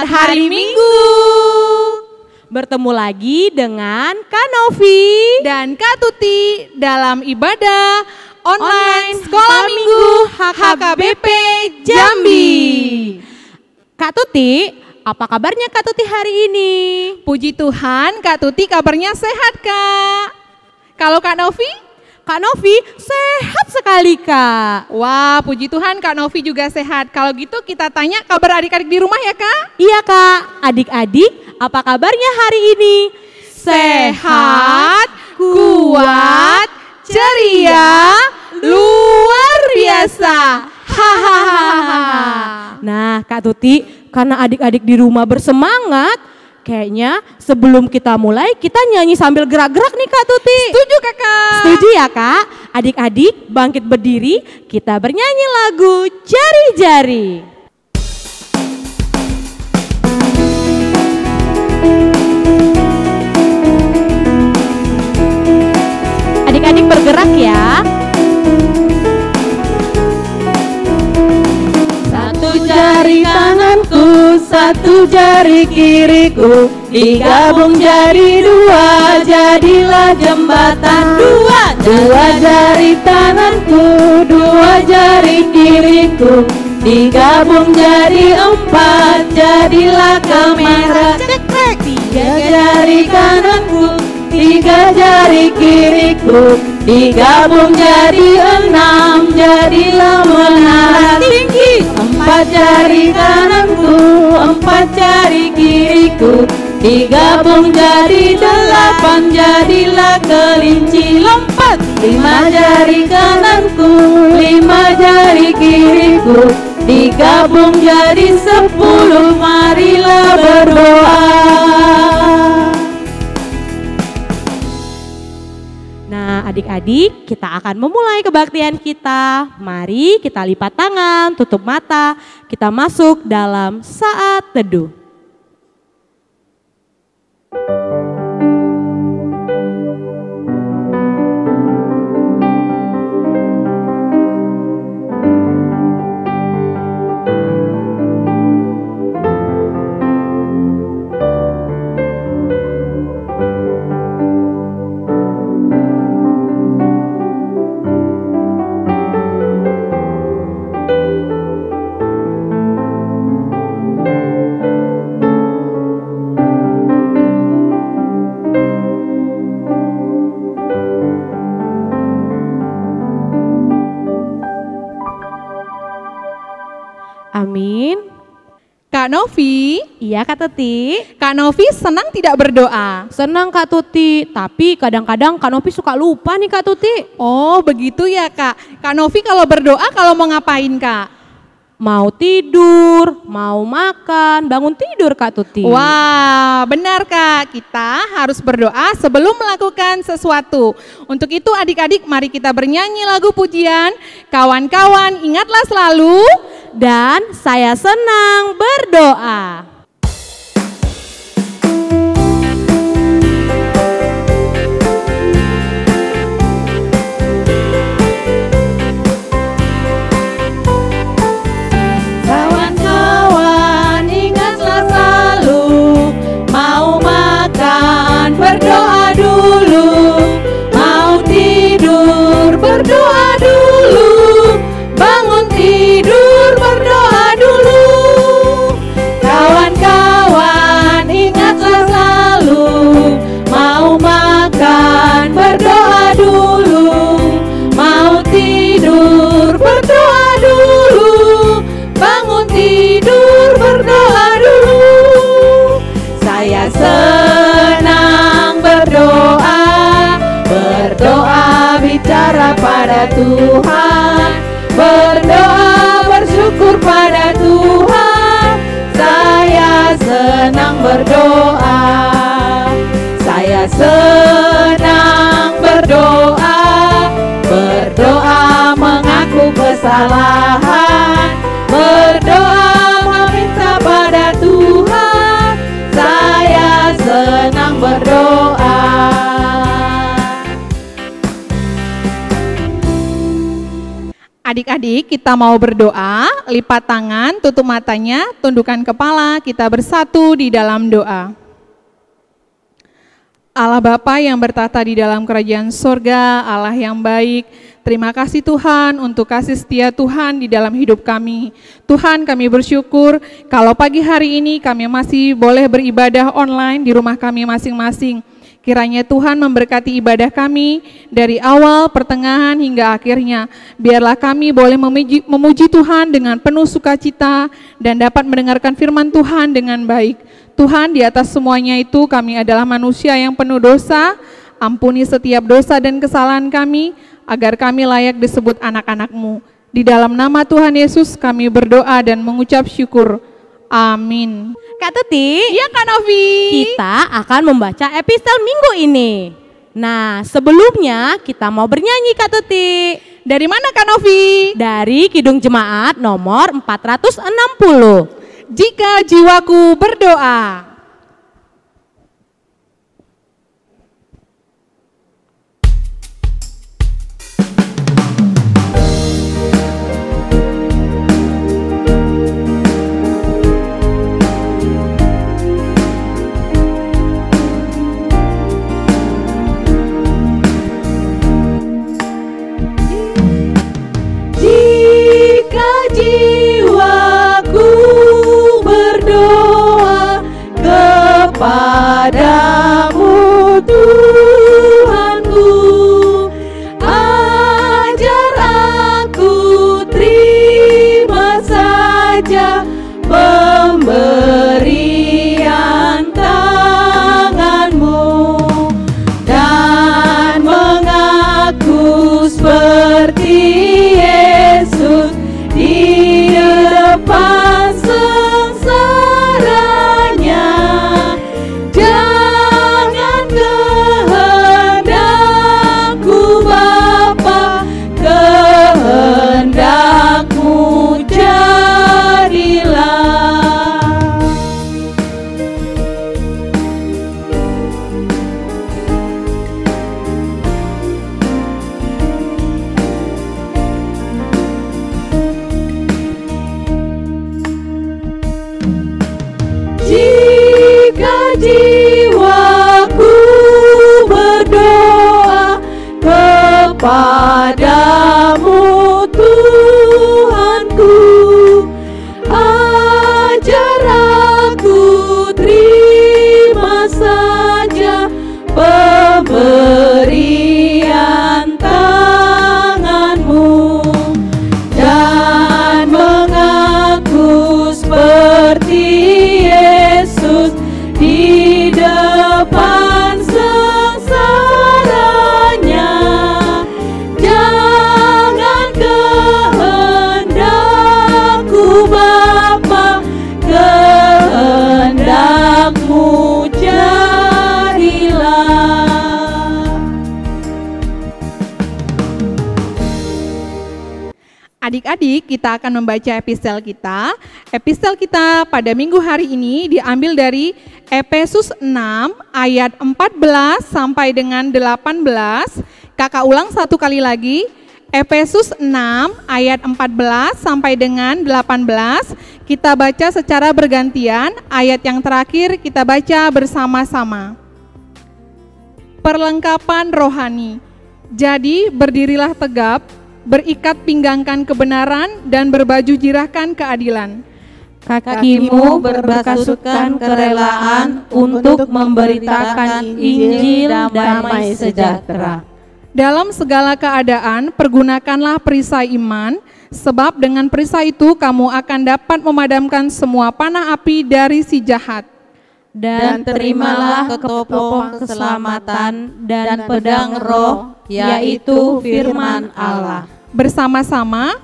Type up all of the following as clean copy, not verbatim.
hari Minggu. Bertemu lagi dengan Kak Novi dan Kak Tuti dalam ibadah online Sekolah Minggu HKBP Jambi. Kak Tuti, apa kabarnya Kak Tuti hari ini? Puji Tuhan, Kak Tuti kabarnya sehat, Kak. Kalau Kak Novi? Kak Novi sehat sekali, Kak. Wah, puji Tuhan Kak Novi juga sehat. Kalau gitu kita tanya kabar adik-adik di rumah ya, Kak? Iya, Kak. Adik-adik, apa kabarnya hari ini? Sehat, kuat, ceria, luar biasa. Hahaha. Nah, Kak Tuti, karena adik-adik di rumah bersemangat, kayaknya sebelum kita mulai kita nyanyi sambil gerak-gerak nih Kak Tuti. Setuju Kakak? Setuju ya Kak? Adik-adik bangkit berdiri, kita bernyanyi lagu Jari-Jari. Adik-adik bergerak ya. Satu jari kananku, satu jari kiriku, digabung jadi dua, jadilah jembatan. Dua jari tanganku, dua jari kiriku, digabung jadi empat, jadilah kamera. Tiga jari kananku, tiga jari kiriku, digabung jadi enam, jadilah menara tinggi. Empat jari kananku, empat jari kiriku, digabung jadi delapan, jadilah kelinci lompat. Lima jari kananku, lima jari kiriku, digabung jadi 10, marilah berdoa. Nah adik-adik, kita akan memulai kebaktian kita. Mari kita lipat tangan, tutup mata, kita masuk dalam saat teduh. Amin. Kak Novi? Iya Kak Tuti. Kak Novi senang tidak berdoa? Senang Kak Tuti, tapi kadang-kadang Kak Novi suka lupa nih Kak Tuti. Oh begitu ya Kak. Kak Novi kalau berdoa kalau mau ngapain Kak? Mau tidur, mau makan, bangun tidur Kak Tuti. Wah benar Kak, kita harus berdoa sebelum melakukan sesuatu. Untuk itu adik-adik mari kita bernyanyi lagu pujian. Kawan-kawan ingatlah selalu. Dan saya senang berdoa. Kawan-kawan ingatlah selalu, mau makan berdoa dulu, mau tidur berdoa dulu, bangun tidur berdoa dulu. Kawan-kawan ingatlah selalu, mau makan berdoa dulu, mau tidur berdoa dulu, bangun tidur berdoa dulu. Saya senang berdoa, berdoa bicara pada Tuhan, berdoa bersyukur pada Tuhan. Saya senang berdoa, saya senang berdoa, berdoa mengaku kesalahan, berdoa meminta pada Tuhan. Saya senang berdoa. Adik Adik-adik, kita mau berdoa, lipat tangan, tutup matanya, tundukkan kepala, kita bersatu di dalam doa. Allah Bapa yang bertata di dalam kerajaan sorga, Allah yang baik, terima kasih Tuhan untuk kasih setia Tuhan di dalam hidup kami. Tuhan, kami bersyukur kalau pagi hari ini kami masih boleh beribadah online di rumah kami masing-masing. Kiranya Tuhan memberkati ibadah kami dari awal, pertengahan, hingga akhirnya. Biarlah kami boleh memuji Tuhan dengan penuh sukacita dan dapat mendengarkan firman Tuhan dengan baik. Tuhan, di atas semuanya itu kami adalah manusia yang penuh dosa. Ampuni setiap dosa dan kesalahan kami, agar kami layak disebut anak-anak-Mu. Di dalam nama Tuhan Yesus kami berdoa dan mengucap syukur. Amin. Kak Tuti, Iya Kak Novi. kita akan membaca epistel minggu ini. Nah, sebelumnya kita mau bernyanyi Kak Tuti. Dari mana Kak Novi? Dari Kidung Jemaat nomor 460. Jika jiwaku berdoa. Jika jiwaku berdoa kepadamu Tuhanku, ajar aku terima saja pemberian tanganmu dan mengaku seperti Yesus di depan sengsaranya. Jangan kehendakku Bapa, kehendakmu jadilah. Jika jiwaku berdoa kepadamu Tuhanku, ajar aku terima saja pemberian tanganmu dan mengaku seperti Yesus di depan sengsaranya. Jangan kehendakku Bapa, kehendakmu jadilah. Adik-adik, kita akan membaca epistel kita. Epistel kita pada minggu hari ini diambil dari Efesus 6 ayat 14 sampai dengan 18. Kakak ulang satu kali lagi. Efesus 6 ayat 14 sampai dengan 18. Kita baca secara bergantian, ayat yang terakhir kita baca bersama-sama. Perlengkapan rohani. Jadi berdirilah tegap, berikat pinggangkan kebenaran dan berbaju jirahkan keadilan. Kakimu berbasuhkan kerelaan untuk memberitakan Injil damai sejahtera. Dalam segala keadaan pergunakanlah perisai iman, sebab dengan perisai itu kamu akan dapat memadamkan semua panah api dari si jahat. Dan terimalah ketopong keselamatan dan pedang roh, yaitu firman Allah. Bersama-sama,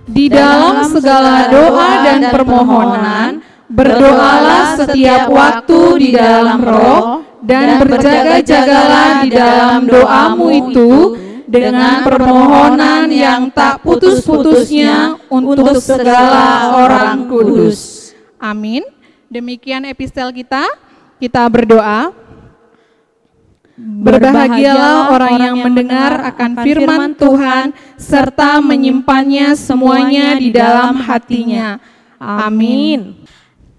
di dalam segala doa dan permohonan, berdoalah setiap waktu di dalam roh, dan berjaga-jagalah di dalam doamu itu dengan permohonan yang tak putus-putusnya untuk segala orang kudus. Amin. Demikian epistel kita berdoa. Berbahagialah orang yang mendengar akan firman Tuhan serta menyimpannya semuanya di dalam hatinya. Amin.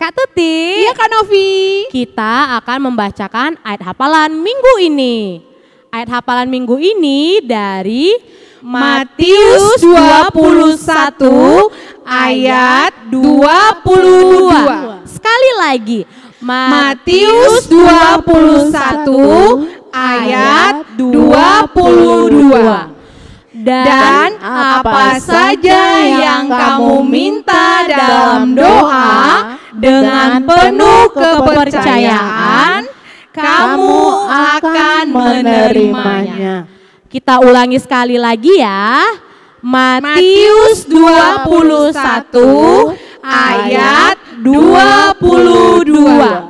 Kak Tuti, Iya Kak Novi. kita akan membacakan ayat hafalan minggu ini. Ayat hafalan minggu ini dari Matius 21 ayat 22. Sekali lagi, Matius 21 ayat 22. Dan apa saja yang kamu minta dalam doa dengan penuh kepercayaan, kamu akan menerimanya. Kita ulangi sekali lagi ya. Matius 21 ayat 22.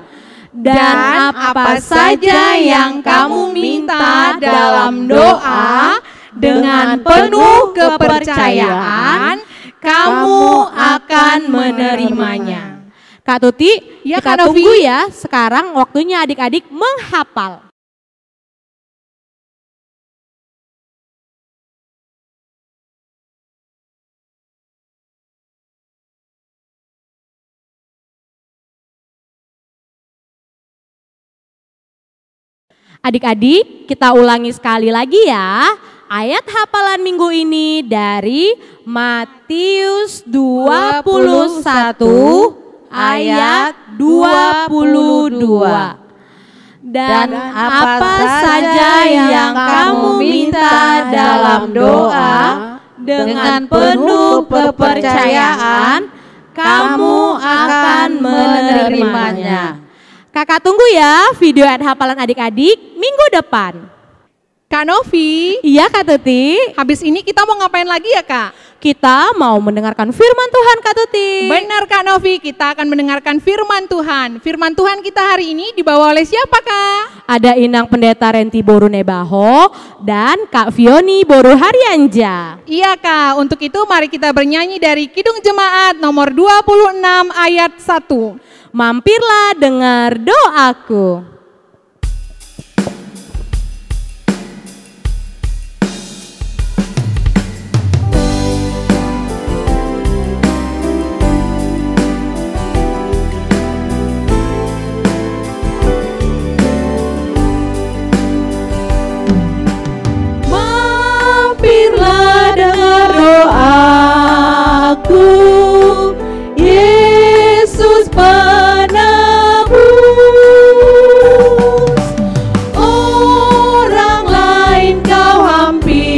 Dan apa saja yang kamu minta dalam doa dengan penuh kepercayaan, kamu akan menerimanya. Kak Tuti, Ya, kita Kak Novi. tunggu ya. Sekarang waktunya adik-adik menghafal. Adik-adik, kita ulangi sekali lagi ya. Ayat hafalan minggu ini dari Matius 21 ayat 22. Dan apa saja yang kamu minta dalam doa dengan penuh kepercayaan, kamu akan menerimanya. Kakak tunggu ya video ayat hafalan adik-adik minggu depan. Kak Novi, Iya Kak Tuti, habis ini kita mau ngapain lagi ya Kak? kita mau mendengarkan firman Tuhan Kak Tuti. Benar Kak Novi, kita akan mendengarkan firman Tuhan. Firman Tuhan kita hari ini dibawa oleh siapa Kak? Ada Inang Pendeta Renti Boru Nebaho dan Kak Fioni Boru Haryanja. Iya Kak, untuk itu mari kita bernyanyi dari Kidung Jemaat nomor 26 ayat 1. Mampirlah dengar doaku. Mampirlah dengar doaku, Yesus penebus. Orang lain kau hampiri,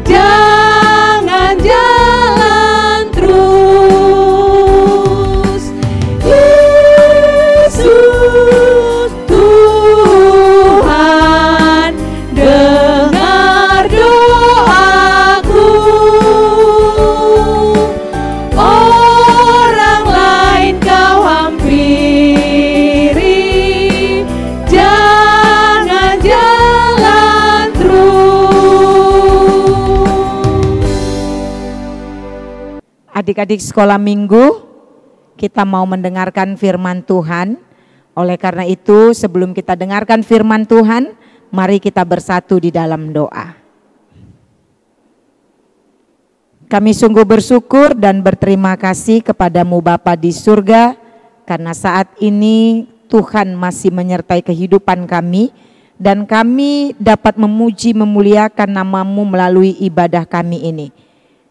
jangan jalan terus. Yesus Tuhan, dengar doaku. Orang lain kau hampiri, jangan jalan terus. Adik-adik sekolah minggu, kita mau mendengarkan firman Tuhan. Oleh karena itu, sebelum kita dengarkan firman Tuhan, mari kita bersatu di dalam doa. Kami sungguh bersyukur dan berterima kasih kepadamu Bapa di surga, karena saat ini Tuhan masih menyertai kehidupan kami, dan kami dapat memuji memuliakan namamu melalui ibadah kami ini.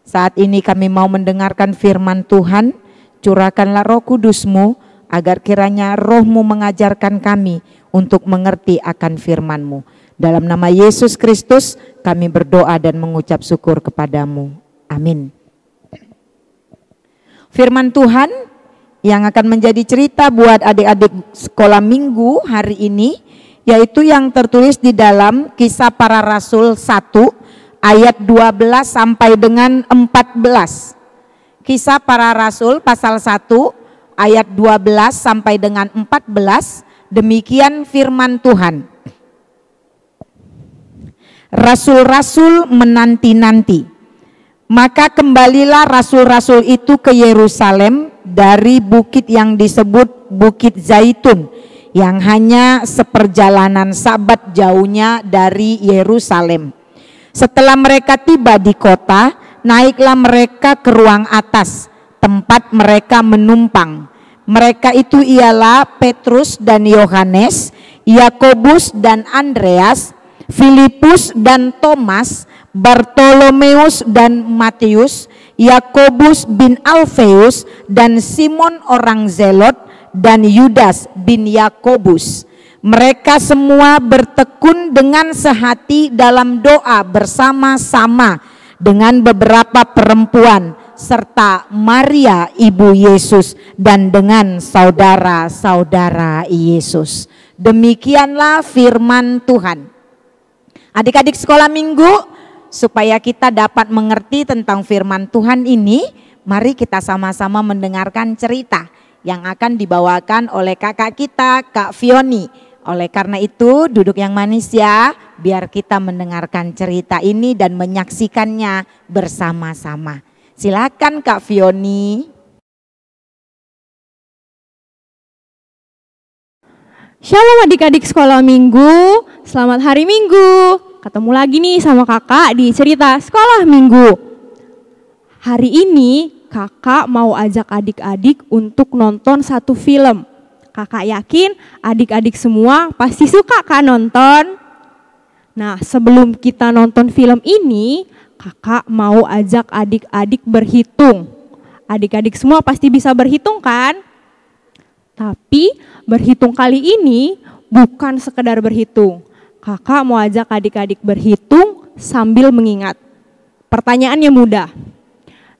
Saat ini kami mau mendengarkan firman Tuhan, curahkanlah Roh Kudus-Mu, agar kiranya Roh-Mu mengajarkan kami untuk mengerti akan firman-Mu. Dalam nama Yesus Kristus kami berdoa dan mengucap syukur kepadamu. Amin. Firman Tuhan yang akan menjadi cerita buat adik-adik sekolah minggu hari ini, yaitu yang tertulis di dalam Kisah Para Rasul 1 ayat 12 sampai dengan 14. Kisah Para Rasul pasal 1 ayat 12 sampai dengan 14, demikian firman Tuhan. Rasul-rasul menanti-nanti. Maka kembalilah rasul-rasul itu ke Yerusalem dari bukit yang disebut Bukit Zaitun, yang hanya seperjalanan sabat jauhnya dari Yerusalem. Setelah mereka tiba di kota, naiklah mereka ke ruang atas, tempat mereka menumpang. Mereka itu ialah Petrus dan Yohanes, Yakobus dan Andreas, Filipus dan Thomas, Bartolomeus dan Matius, Yakobus bin Alfeus dan Simon orang Zelot, dan Yudas bin Yakobus. Mereka semua bertekun dengan sehati dalam doa bersama-sama dengan beberapa perempuan serta Maria ibu Yesus dan dengan saudara-saudara Yesus. Demikianlah firman Tuhan. Adik-adik sekolah minggu, supaya kita dapat mengerti tentang firman Tuhan ini, mari kita sama-sama mendengarkan cerita yang akan dibawakan oleh kakak kita, Kak Fioni. Oleh karena itu duduk yang manis ya, biar kita mendengarkan cerita ini dan menyaksikannya bersama-sama. Silakan Kak Fioni. Shalom adik-adik sekolah minggu, selamat hari minggu. Ketemu lagi nih sama kakak di cerita sekolah minggu. Hari ini kakak mau ajak adik-adik untuk nonton satu film. Kakak yakin adik-adik semua pasti suka kan nonton? Nah, sebelum kita nonton film ini, kakak mau ajak adik-adik berhitung. Adik-adik semua pasti bisa berhitung kan? Tapi berhitung kali ini bukan sekedar berhitung. Kakak mau ajak adik-adik berhitung sambil mengingat. Pertanyaannya mudah.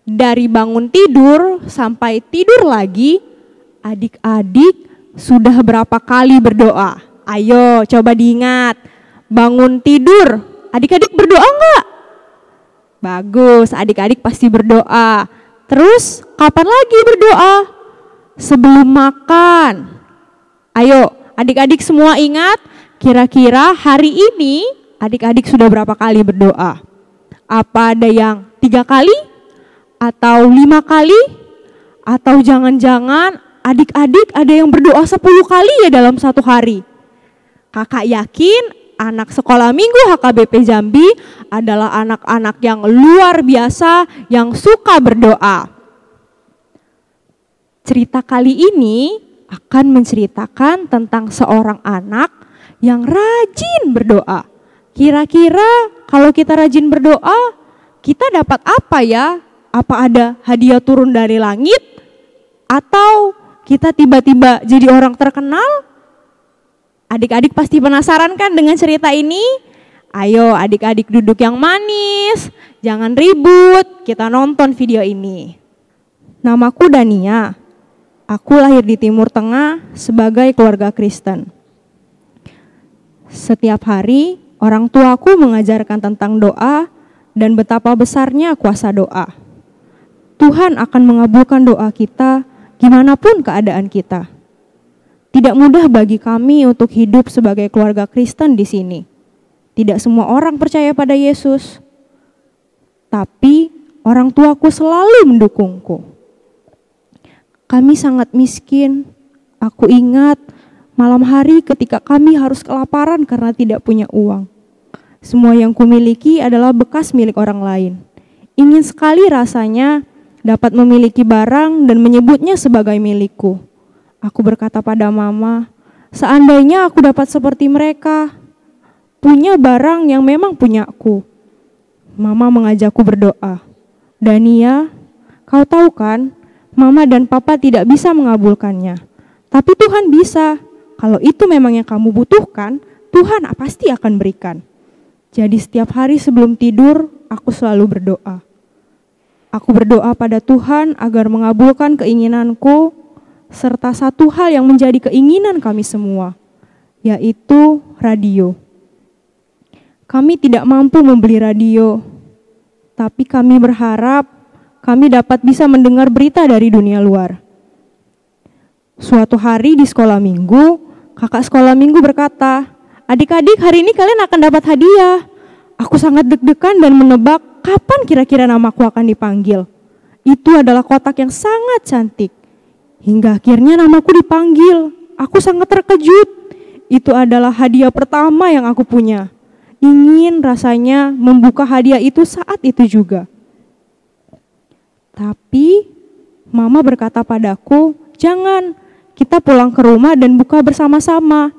Dari bangun tidur sampai tidur lagi, adik-adik sudah berapa kali berdoa? Ayo coba diingat. Bangun tidur, adik-adik berdoa enggak? Bagus, adik-adik pasti berdoa. Terus kapan lagi berdoa? Sebelum makan. Ayo adik-adik semua ingat, kira-kira hari ini adik-adik sudah berapa kali berdoa? Apa ada yang 3 kali? Atau 5 kali? Atau jangan-jangan adik-adik ada yang berdoa 10 kali ya dalam satu hari? Kakak yakin anak sekolah minggu HKBP Jambi adalah anak-anak yang luar biasa yang suka berdoa. Cerita kali ini akan menceritakan tentang seorang anak yang rajin berdoa. Kira-kira kalau kita rajin berdoa, kita dapat apa ya? Apa ada hadiah turun dari langit? Atau kita tiba-tiba jadi orang terkenal? Adik-adik pasti penasaran kan dengan cerita ini? Ayo adik-adik duduk yang manis, jangan ribut, kita nonton video ini. Namaku Dania, aku lahir di Timur Tengah sebagai keluarga Kristen. Setiap hari orang tuaku mengajarkan tentang doa dan betapa besarnya kuasa doa. Tuhan akan mengabulkan doa kita gimana pun keadaan kita. Tidak mudah bagi kami untuk hidup sebagai keluarga Kristen di sini. Tidak semua orang percaya pada Yesus. Tapi orang tuaku selalu mendukungku. Kami sangat miskin. Aku ingat malam hari ketika kami harus kelaparan karena tidak punya uang. Semua yang kumiliki adalah bekas milik orang lain. Ingin sekali rasanya dapat memiliki barang dan menyebutnya sebagai milikku. Aku berkata pada mama, seandainya aku dapat seperti mereka, punya barang yang memang punyaku. Mama mengajakku berdoa. Dania, kau tahu kan, mama dan papa tidak bisa mengabulkannya. Tapi Tuhan bisa. Kalau itu memang yang kamu butuhkan, Tuhan pasti akan berikan. Jadi setiap hari sebelum tidur, aku selalu berdoa. Aku berdoa pada Tuhan agar mengabulkan keinginanku, serta satu hal yang menjadi keinginan kami semua, yaitu radio. Kami tidak mampu membeli radio, tapi kami berharap kami dapat bisa mendengar berita dari dunia luar. Suatu hari di sekolah minggu, kakak sekolah minggu berkata, adik-adik hari ini kalian akan dapat hadiah. Aku sangat deg-degan dan menebak kapan kira-kira namaku akan dipanggil. Itu adalah kotak yang sangat cantik. Hingga akhirnya namaku dipanggil. aku sangat terkejut. Itu adalah hadiah pertama yang aku punya. Ingin rasanya membuka hadiah itu saat itu juga. Tapi mama berkata padaku, jangan, kita pulang ke rumah dan buka bersama-sama.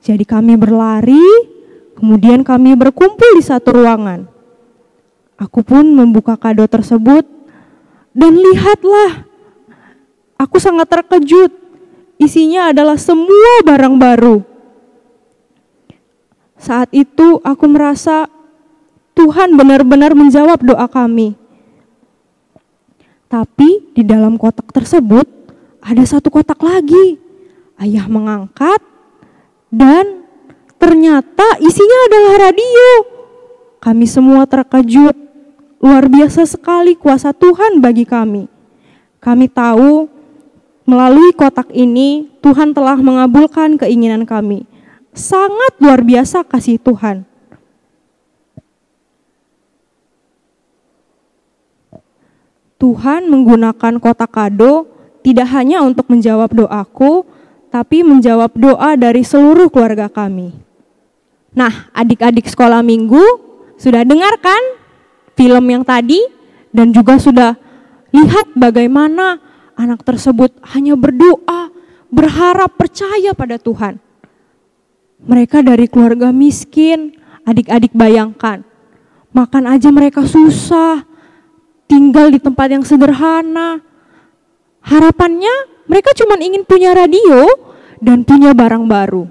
Jadi kami berlari, kemudian kami berkumpul di satu ruangan. Aku pun membuka kado tersebut dan lihatlah, aku sangat terkejut. Isinya adalah semua barang baru. Saat itu aku merasa Tuhan benar-benar menjawab doa kami. Tapi di dalam kotak tersebut ada satu kotak lagi. Ayah mengangkat dan ternyata isinya adalah radio. Kami semua terkejut. Luar biasa sekali kuasa Tuhan bagi kami. Kami tahu melalui kotak ini Tuhan telah mengabulkan keinginan kami. Sangat luar biasa kasih Tuhan. Tuhan menggunakan kotak kado tidak hanya untuk menjawab doaku, tapi menjawab doa dari seluruh keluarga kami. Nah, adik-adik sekolah minggu sudah dengarkan film yang tadi dan juga sudah lihat bagaimana anak tersebut hanya berdoa, berharap, percaya pada Tuhan. Mereka dari keluarga miskin, adik-adik bayangkan, makan aja mereka susah, tinggal di tempat yang sederhana. Harapannya mereka cuma ingin punya radio dan punya barang baru.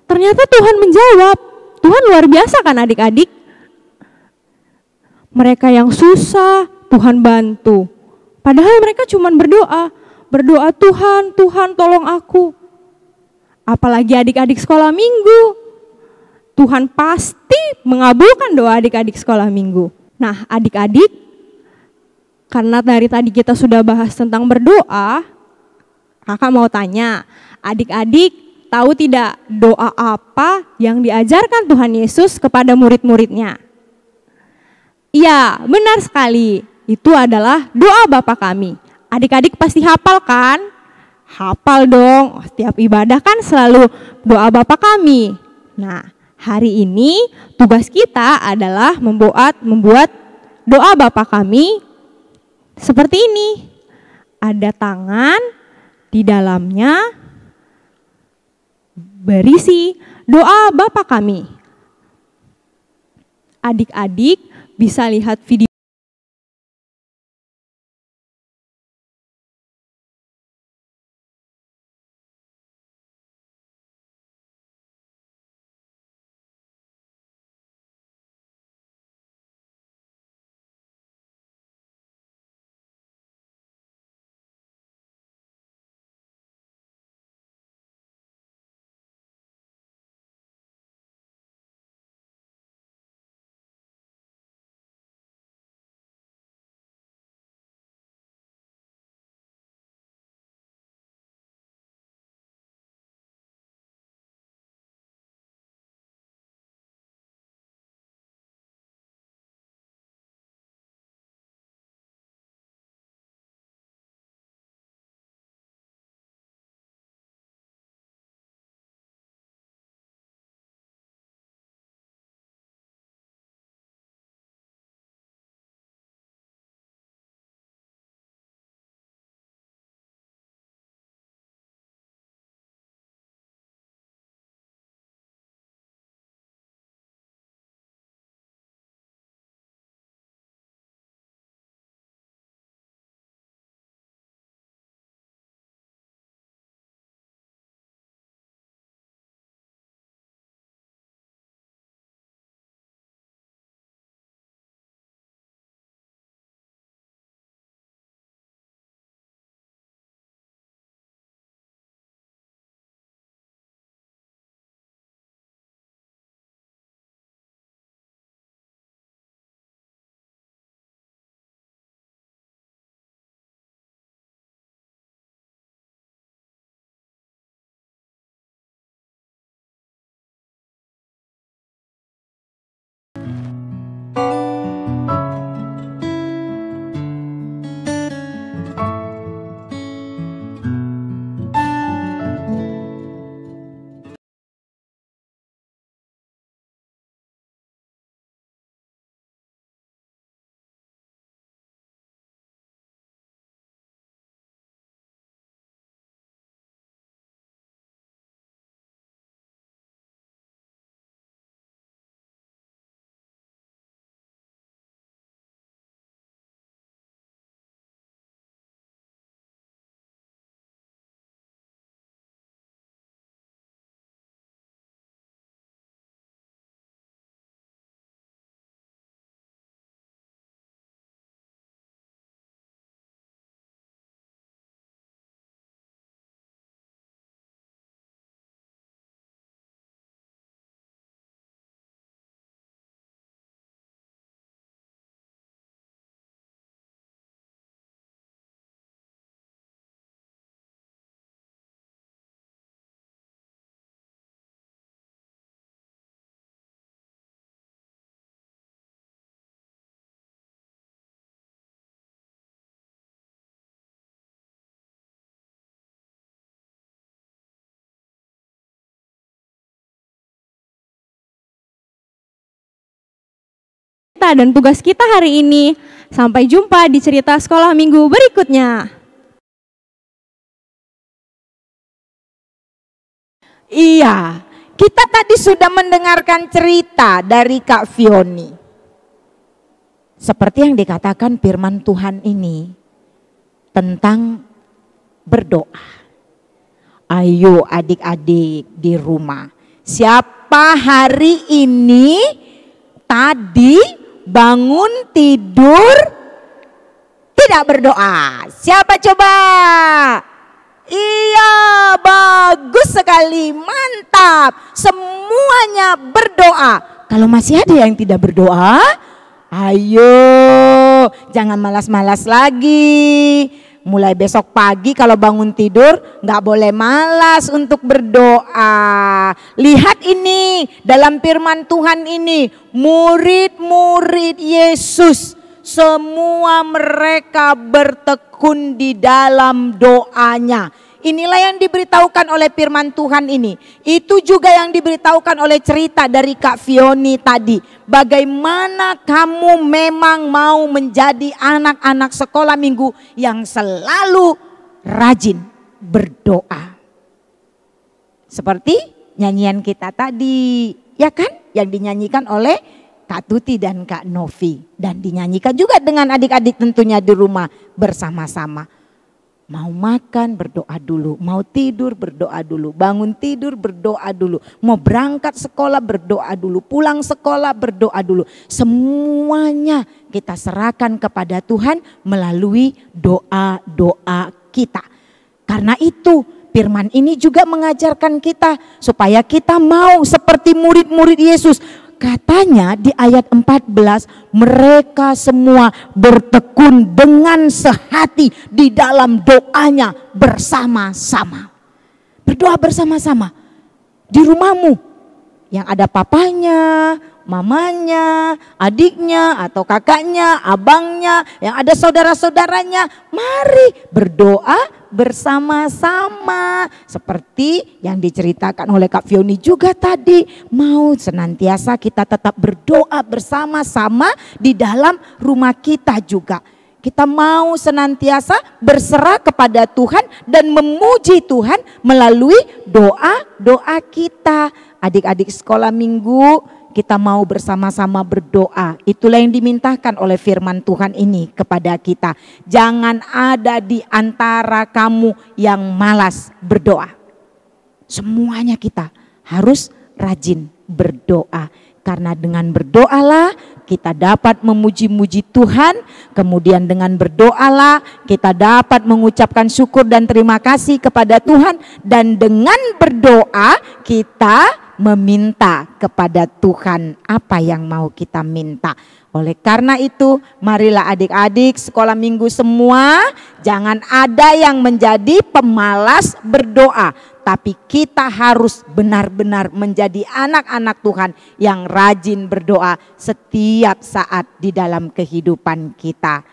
Ternyata Tuhan menjawab. Tuhan luar biasa kan adik-adik? Mereka yang susah, Tuhan bantu. Padahal mereka cuma berdoa, Tuhan, Tuhan tolong aku. Apalagi adik-adik sekolah minggu. Tuhan pasti mengabulkan doa adik-adik sekolah minggu. Nah, adik-adik, karena dari tadi kita sudah bahas tentang berdoa, kakak mau tanya, adik-adik tahu tidak doa apa yang diajarkan Tuhan Yesus kepada murid-muridnya? Iya, benar sekali. Itu adalah doa Bapa kami. Adik-adik pasti hafal kan? Hafal dong, setiap ibadah kan selalu doa Bapa kami. Nah, hari ini tugas kita adalah membuat doa Bapa kami seperti ini. Ada tangan, di dalamnya berisi doa Bapa kami. Adik-adik bisa lihat video cerita dan tugas kita hari ini. Sampai jumpa di cerita sekolah minggu berikutnya. Iya, kita tadi sudah mendengarkan cerita dari Kak Fioni. Seperti yang dikatakan firman Tuhan ini tentang berdoa. Ayo adik-adik di rumah, siapa hari ini tadi bangun tidur tidak berdoa? Siapa coba? Iya, bagus sekali, mantap. Semuanya berdoa. Kalau masih ada yang tidak berdoa, ayo jangan malas-malas lagi. Mulai besok pagi kalau bangun tidur nggak boleh malas untuk berdoa. Lihat ini dalam firman Tuhan ini, murid-murid Yesus semua mereka bertekun di dalam doanya. Inilah yang diberitahukan oleh firman Tuhan ini. Itu juga yang diberitahukan oleh cerita dari Kak Fioni tadi. Bagaimana kamu memang mau menjadi anak-anak sekolah minggu yang selalu rajin berdoa. Seperti nyanyian kita tadi, ya kan? Yang dinyanyikan oleh Kak Tuti dan Kak Novi. Dan dinyanyikan juga dengan adik-adik tentunya di rumah bersama-sama. Mau makan berdoa dulu, mau tidur berdoa dulu, bangun tidur berdoa dulu, mau berangkat sekolah berdoa dulu, pulang sekolah berdoa dulu. Semuanya kita serahkan kepada Tuhan melalui doa-doa kita. Karena itu firman ini juga mengajarkan kita supaya kita mau seperti murid-murid Yesus. Katanya di ayat 14, mereka semua bertekun dengan sehati di dalam doanya bersama-sama. Berdoa bersama-sama di rumahmu yang ada papanya, mamanya, adiknya atau kakaknya, abangnya, yang ada saudara-saudaranya. Mari berdoa bersama-sama seperti yang diceritakan oleh Kak Fioni juga tadi. Mau senantiasa kita tetap berdoa bersama-sama di dalam rumah kita juga. Kita mau senantiasa berserah kepada Tuhan dan memuji Tuhan melalui doa-doa kita. Adik-adik sekolah minggu, kita mau bersama-sama berdoa. Itulah yang dimintakan oleh firman Tuhan ini kepada kita. Jangan ada di antara kamu yang malas berdoa. Semuanya kita harus rajin berdoa. Karena dengan berdoalah kita dapat memuji-muji Tuhan. Kemudian dengan berdoalah kita dapat mengucapkan syukur dan terima kasih kepada Tuhan. Dan dengan berdoa kita meminta kepada Tuhan apa yang mau kita minta. Oleh karena itu, marilah adik-adik sekolah minggu semua, jangan ada yang menjadi pemalas berdoa, tapi kita harus benar-benar menjadi anak-anak Tuhan yang rajin berdoa setiap saat di dalam kehidupan kita.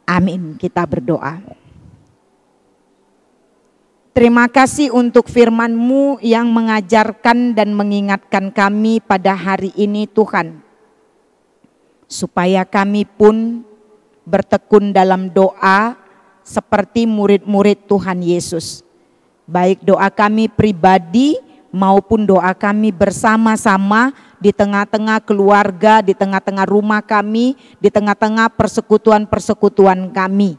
Amin. Kita berdoa. Terima kasih untuk firman-Mu yang mengajarkan dan mengingatkan kami pada hari ini Tuhan. Supaya kami pun bertekun dalam doa seperti murid-murid Tuhan Yesus. Baik doa kami pribadi maupun doa kami bersama-sama di tengah-tengah keluarga, di tengah-tengah rumah kami, di tengah-tengah persekutuan-persekutuan kami.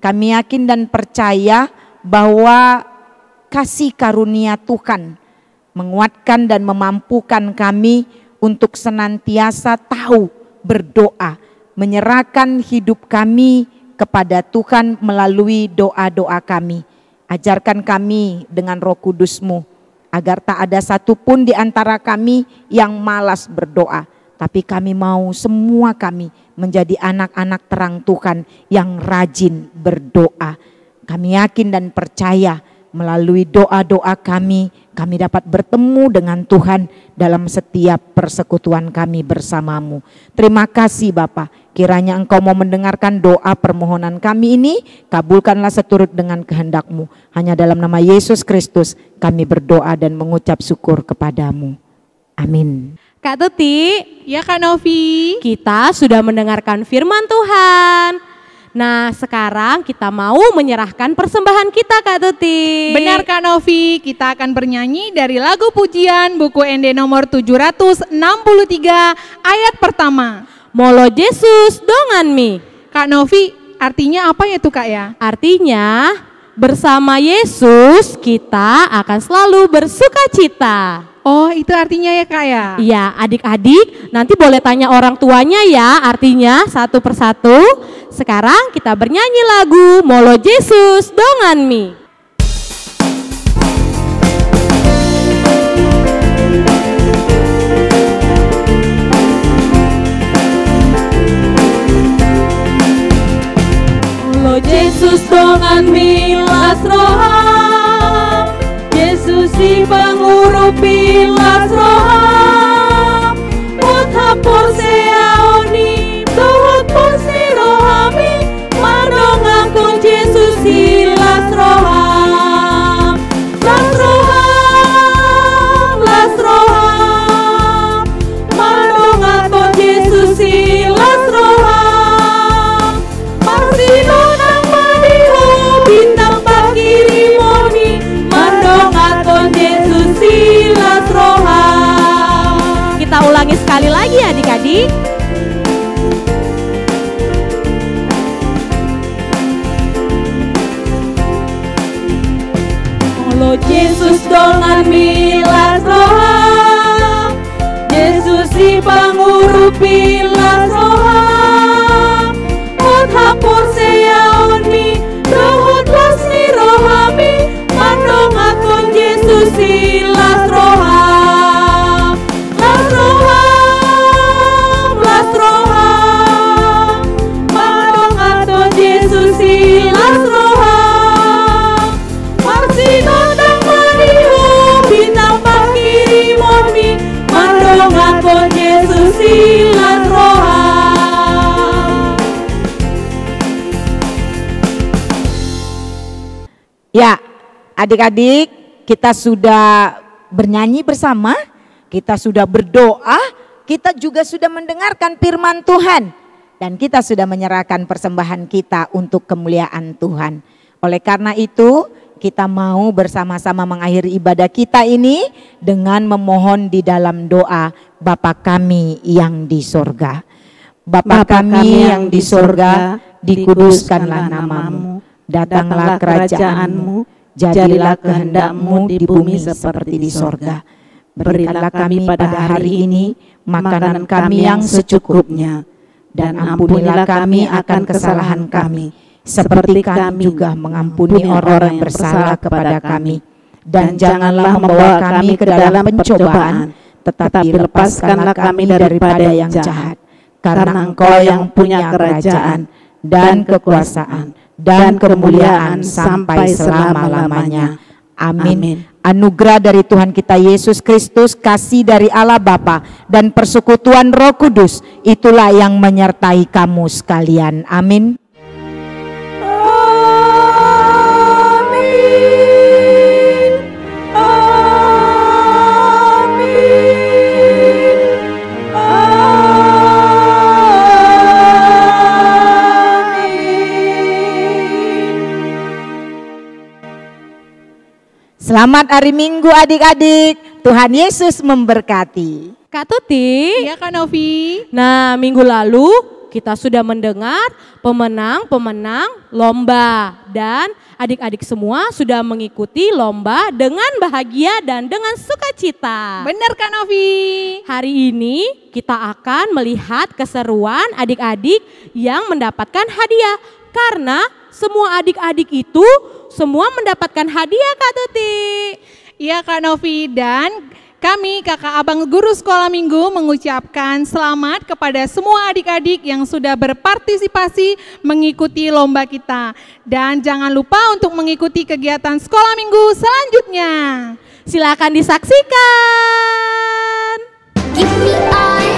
Kami yakin dan percaya bahwa kasih karunia Tuhan menguatkan dan memampukan kami untuk senantiasa tahu berdoa, menyerahkan hidup kami kepada Tuhan melalui doa-doa kami. Ajarkan kami dengan Roh Kudus-Mu agar tak ada satupun di antara kami yang malas berdoa. Tapi kami mau semua kami menjadi anak-anak terang Tuhan yang rajin berdoa. Kami yakin dan percaya melalui doa-doa kami dapat bertemu dengan Tuhan dalam setiap persekutuan kami bersamamu. Terima kasih Bapa, kiranya Engkau mau mendengarkan doa permohonan kami ini, kabulkanlah seturut dengan kehendak-Mu. Hanya dalam nama Yesus Kristus kami berdoa dan mengucap syukur kepadamu. Amin. Kak Tuti, Ya Kak Novi. kita sudah mendengarkan firman Tuhan. Nah, sekarang kita mau menyerahkan persembahan kita, Kak Tuti. Benar Kak Novi, kita akan bernyanyi dari lagu pujian buku ND nomor 763 ayat pertama. Molo Yesus donganmi. Kak Novi, artinya apa ya tuh Kak ya? Artinya bersama Yesus kita akan selalu bersuka cita. Oh, itu artinya ya Kak ya? Iya, adik-adik nanti boleh tanya orang tuanya ya artinya satu persatu. Sekarang kita bernyanyi lagu Molo Yesus donganmi. Molo Yesus donganmi las roham, Yesus si pangurupi las roham, uthapur seaoni tuhut pusi rohami, madongakun Yesus si las roham, las roham, las roham, madongakun Yesus si las roham, marsinonang madihu bintang pakiri moni, madongakun Yesus si las roham. Kita ulangi sekali lagi adik-adik. Molo Yesus donganmi las roham, Yesus si pangurupi las roham, uthapur seaoni dohut lasni rohami, madongakun Yesus si las roham, las roham, las roham, madongakun Yesus si las roham, marsinodang marihu bintang pakiri moni, madongakun Yesus si las roham. Ya, adik-adik, kita sudah bernyanyi bersama, kita sudah berdoa, kita juga sudah mendengarkan firman Tuhan, dan kita sudah menyerahkan persembahan kita untuk kemuliaan Tuhan. Oleh karena itu, kita mau bersama-sama mengakhiri ibadah kita ini dengan memohon di dalam doa Bapa kami yang di sorga. Bapa kami yang di sorga, dikuduskanlah namamu, datanglah kerajaanmu, jadilah kehendak-Mu di bumi seperti di sorga. Berilah kami pada hari ini makanan kami yang secukupnya, dan ampunilah kami akan kesalahan kami, seperti kami juga mengampuni orang yang bersalah kepada kami. Dan janganlah membawa kami ke dalam pencobaan, tetapi lepaskanlah kami daripada yang jahat. Karena Engkau yang punya kerajaan dan kekuasaan dan kemuliaan sampai selama-lamanya. Amin. Anugerah dari Tuhan kita Yesus Kristus, kasih dari Allah Bapa, dan persekutuan Roh Kudus, itulah yang menyertai kamu sekalian. Amin. Selamat hari Minggu adik-adik, Tuhan Yesus memberkati. Kak Tuti. Ya Kak Novi. Nah, minggu lalu kita sudah mendengar pemenang-pemenang lomba, dan adik-adik semua sudah mengikuti lomba dengan bahagia dan dengan sukacita. Benar Kak Novi. Hari ini kita akan melihat keseruan adik-adik yang mendapatkan hadiah, karena semua adik-adik itu semua mendapatkan hadiah Kak Tuti. Iya Kak Novi, dan kami kakak abang guru sekolah minggu mengucapkan selamat kepada semua adik-adik yang sudah berpartisipasi mengikuti lomba kita. Dan jangan lupa untuk mengikuti kegiatan sekolah minggu selanjutnya. Silakan disaksikan. Give me all